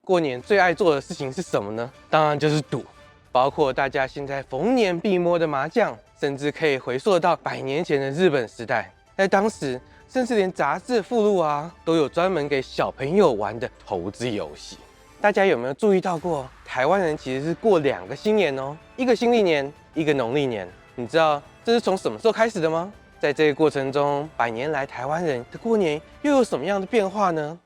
过年最爱做的事情是什么呢？当然就是赌，包括大家现在逢年必摸的麻将，甚至可以回溯到100年前的日本时代。在当时，甚至连杂志附录啊，都有专门给小朋友玩的投资游戏。大家有没有注意到过，台湾人其实是过2个新年哦，一个新历年，一个农历年。你知道这是从什么时候开始的吗？在这个过程中，100年来台湾人的过年又有什么样的变化呢？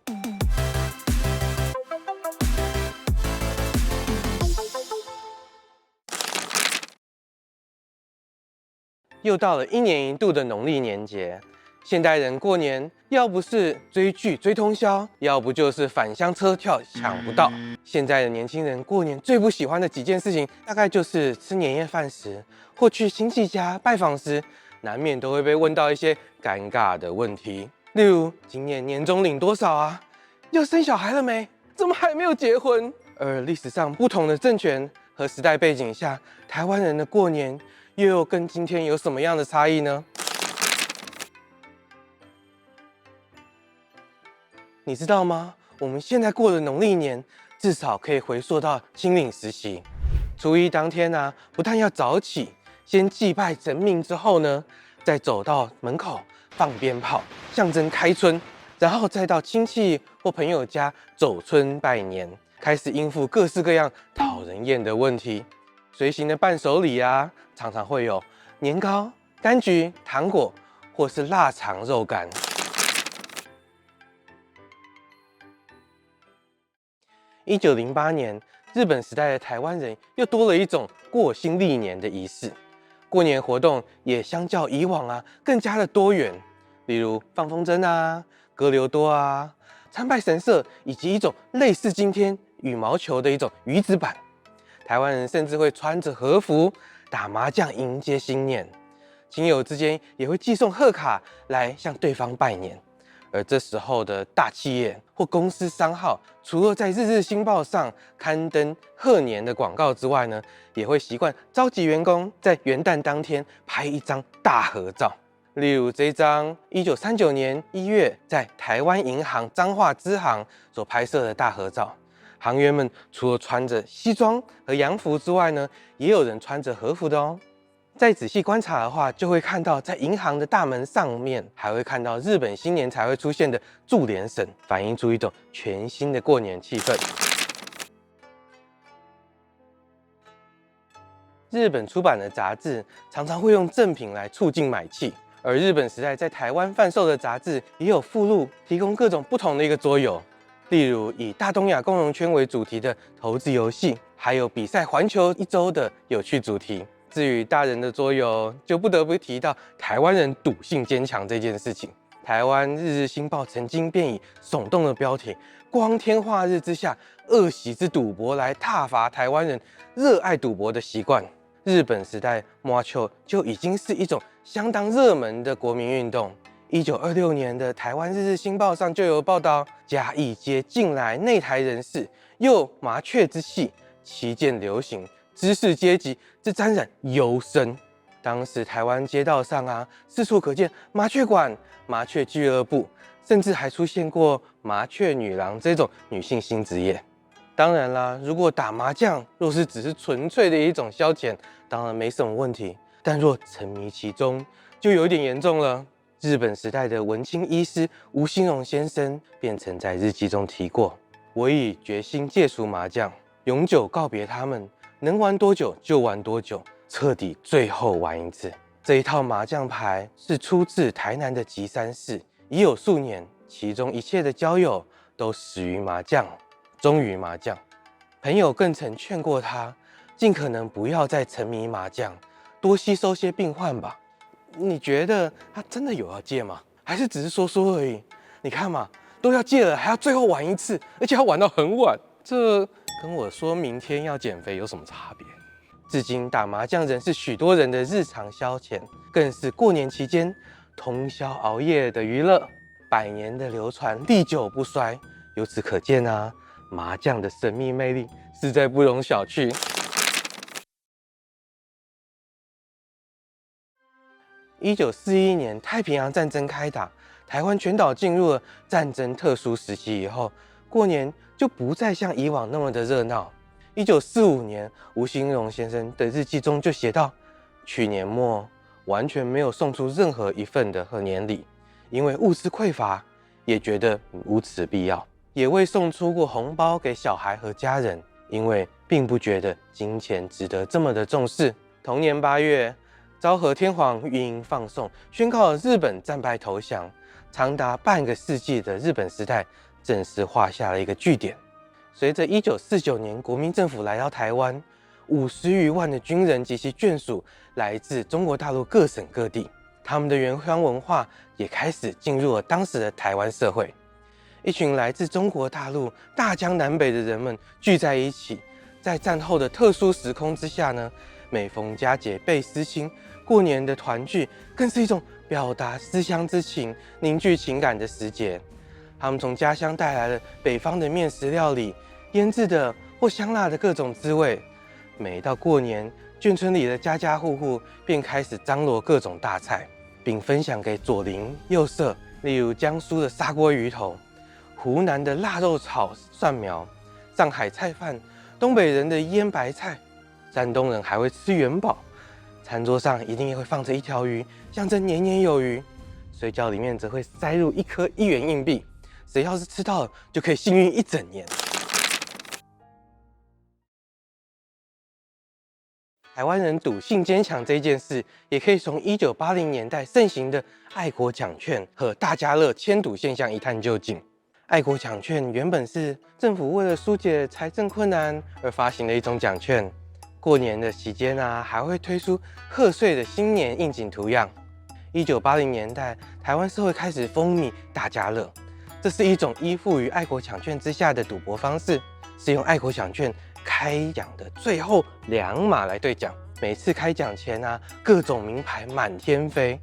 又到了1年1度的农历年节，现代人过年要不是追剧追通宵，要不就是返乡车票抢不到。现在的年轻人过年最不喜欢的几件事情，大概就是吃年夜饭时，或去亲戚家拜访时，难免都会被问到一些尴尬的问题，例如今年年终领多少啊？要生小孩了没？怎么还没有结婚？而历史上不同的政权和时代背景下，台湾人的过年又跟今天有什么样的差异呢？你知道吗？我们现在过的农历年，至少可以回溯到清领时期。初一当天啊，不但要早起，先祭拜神明之后呢，再走到门口放鞭炮，象征开春，然后再到亲戚或朋友家走春拜年，开始应付各式各样讨人厌的问题。随行的伴手礼啊，常常会有年糕、柑橘、糖果，或是腊肠、肉干。1908年，日本时代的台湾人又多了一种过新历年的仪式。过年活动也相较以往啊更加的多元，例如放风筝啊、歌留多啊、参拜神社，以及一种类似今天羽毛球的一种鱼子板。台湾人甚至会穿着和服打麻将迎接新年，亲友之间也会寄送贺卡来向对方拜年。而这时候的大企业或公司商号，除了在《日日新报》上刊登贺年的广告之外呢，也会习惯召集员工在元旦当天拍一张大合照。例如这一张1939年1月在台湾银行彰化支行所拍摄的大合照。行员们除了穿着西装和洋服之外呢，也有人穿着和服的哦。再仔细观察的话，就会看到在银行的大门上面，还会看到日本新年才会出现的注连绳，反映出一种全新的过年气氛。日本出版的杂志常常会用赠品来促进买气，而日本时代在台湾贩售的杂志也有附录，提供各种不同的一个桌游。例如以大东亚共荣圈为主题的投资游戏，还有比赛环球1周的有趣主题。至于大人的桌游，就不得不提到台湾人赌性坚强这件事情。台湾《日日新报》曾经便以耸动的标题“光天化日之下，恶习之赌博”来挞伐台湾人热爱赌博的习惯。日本时代麻雀就已经是一种相当热门的国民运动。1926年的台湾《日日新报》上就有报道，嘉义街近来内台人士又麻雀之戏，其见流行，知识阶级之沾染尤深。当时台湾街道上啊，四处可见麻雀馆、麻雀俱乐部，甚至还出现过麻雀女郎这种女性新职业。当然啦，如果打麻将若是只是纯粹的一种消遣，当然没什么问题。但若沉迷其中，就有点严重了。日本时代的文青医师吴兴荣先生便曾在日记中提过：“我已决心戒除麻将，永久告别他们，能玩多久就玩多久，彻底最后玩一次。”这一套麻将牌是出自台南的吉山市，已有数年，其中一切的交友都始于麻将，终于麻将。朋友更曾劝过他，尽可能不要再沉迷麻将，多吸收些病患吧。你觉得他真的有要戒吗？还是只是说说而已？你看嘛，都要戒了，还要最后玩一次，而且要玩到很晚，这跟我说明天要减肥有什么差别？至今打麻将仍是许多人的日常消遣，更是过年期间通宵熬夜的娱乐，100年的流传，历久不衰。由此可见啊，麻将的神秘魅力实在不容小觑。1941年太平洋战争开打，台湾全岛进入了战争特殊时期以后，过年就不再像以往那么的热闹。1945年，吴兴荣先生的日记中就写道：去年末完全没有送出任何一份的贺年礼，因为物资匮乏，也觉得无此必要，也未送出过红包给小孩和家人，因为并不觉得金钱值得这么的重视。同年8月，昭和天皇御音放送，宣告了日本战败投降，长达半个世纪的日本时代正式画下了一个句点。随着1949年国民政府来到台湾，50余万的军人及其眷属来自中国大陆各省各地，他们的原乡文化也开始进入了当时的台湾社会。一群来自中国大陆大江南北的人们聚在一起，在战后的特殊时空之下呢，每逢佳节倍思亲，过年的团聚更是一种表达思乡之情、凝聚情感的时节。他们从家乡带来了北方的面食料理、腌制的或香辣的各种滋味。每到过年，眷村里的家家户户便开始张罗各种大菜，并分享给左邻右舍。例如江苏的砂锅鱼头、湖南的腊肉炒蒜苗、上海菜饭、东北人的腌白菜，山东人还会吃元宝。餐桌上一定也会放着一条鱼，象征年年有余。水饺里面则会塞入1颗1元硬币，谁要是吃到了，就可以幸运一整年。台湾人赌性坚强这件事，也可以从1980年代盛行的爱国奖券和大家乐签赌现象一探究竟。爱国奖券原本是政府为了疏解财政困难而发行的一种奖券，过年的期间还会推出贺岁的新年应景图样。1980年代，台湾社会开始风靡大家乐，这是一种依附于爱国奖券之下的赌博方式，是用爱国奖券开奖的最后2码来兑奖。每次开奖前各种名牌满天飞，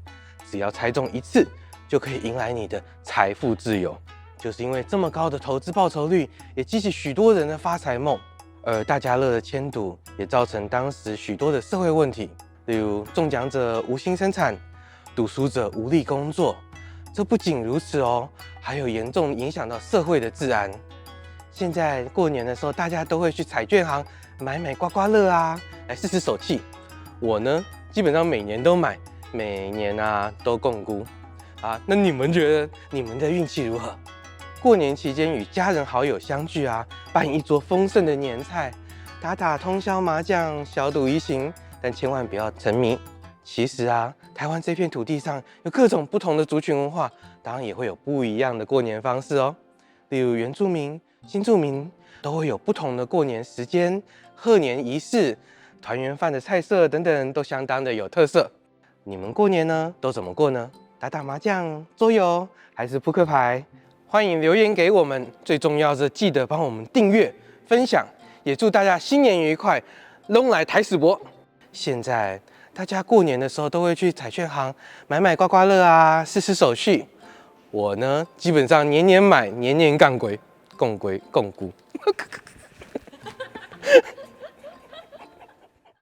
只要猜中1次，就可以迎来你的财富自由。就是因为这么高的投资报酬率，也激起许多人的发财梦。而大家乐的签赌也造成当时许多的社会问题，例如中奖者无心生产，赌输者无力工作。这不仅如此还有严重影响到社会的治安。现在过年的时候，大家都会去彩券行买刮刮乐来试试手气。我呢，基本上每年都买，每年都共估那你们觉得你们的运气如何？过年期间与家人好友相聚办一桌丰盛的年菜，打通宵麻将，小赌怡情，但千万不要沉迷。其实台湾这片土地上有各种不同的族群文化，当然也会有不一样的过年方式例如原住民、新住民都会有不同的过年时间、贺年仪式、团圆饭的菜色等等，都相当的有特色。你们过年呢都怎么过呢？打麻将、桌游还是扑克牌？欢迎留言给我们，最重要是记得帮我们订阅、分享，也祝大家新年愉快，龙来台史博。现在大家过年的时候都会去彩券行买刮刮乐试试手续。我呢，基本上年年买，年年共归，共估。